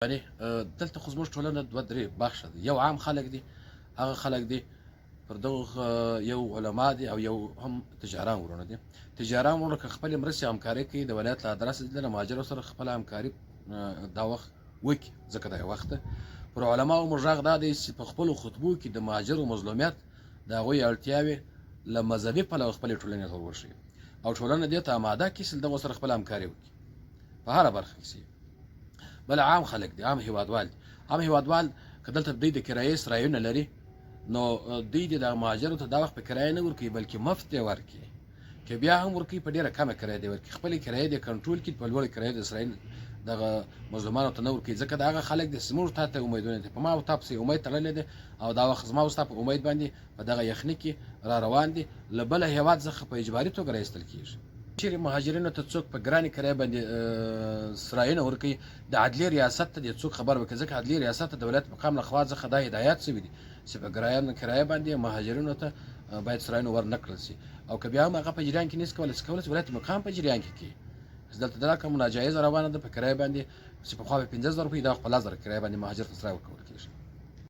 یعنې دلته خو زموږ ټولنه دوه درې بخشه ده. یو عام خلک دي، هغه خلک دي پر دغه یو علما دي او یو هم تجاران ورونه دي. تجاران ورونه که خپلې مرستې همکاري کوي د ولایت له ادرسه دي له مهاجرو سره خپله همکاري دا وخت وکړي، ځکه دا یو وخت ده. پر علماو موږ غږ دا دی چې په خپلو خطبو کې د مهاجرو مظلومیت د هغوی اړتیاوې له مذهبي پلوه خپلې ټولنې ته وښیي او ټولنه دې ته اماده کړي چې له دغو سره خپله همکاري وکړي په هره برخه کې. بل عام خلک دي، عام هیوادوال دي. عام هیوادوال که دلته دوی د کرایې سرایونه لري نو دوی د مهاجرو ته دا وخت په کرایه نه ورکوي بلکې مفت یې ورکوي، که بیا هم ورکوي په ډېره کمه کرایه دې ورکوي، خپلې کرایې دې کنټرول کړي، په لوړې کرایې د سرایل دغه مظلومانو ته نه ورکوي. ځکه د هغه خلک دي زموږ تا ته امیدونه دي، په ما او تا پسې امید تړلی دی او دا وخت زما او ستا په امید باندې په دغه یخني کې را روان دي، له بله هېواد څخه په اجباري توګه راایستل کېږي. چیرې مهاجرینو ته څوک په ګرانې کرایه باندې سرایونه ورکوي، د عدلي ریاست ته دې څوک خبر وکړي، ځکه عدلي ریاست ته د ولایت مقام له خوا څخه دا هدایات شوي دي چې په کرایه باندې مهاجرینو ته باید سرایونه ورنه کړل شي، او که بیا هم هغه په جریان کې نشي کولی چې کولی شي ولایت مقام په جریان کې کړي. دلته دا کوم ناجایزه روانه ده په کرایه باندې چې پخوا به 15,000 روپۍ دا خو په 10,000 کرایه باندې مهاجر ته سرای ورکول کېږي.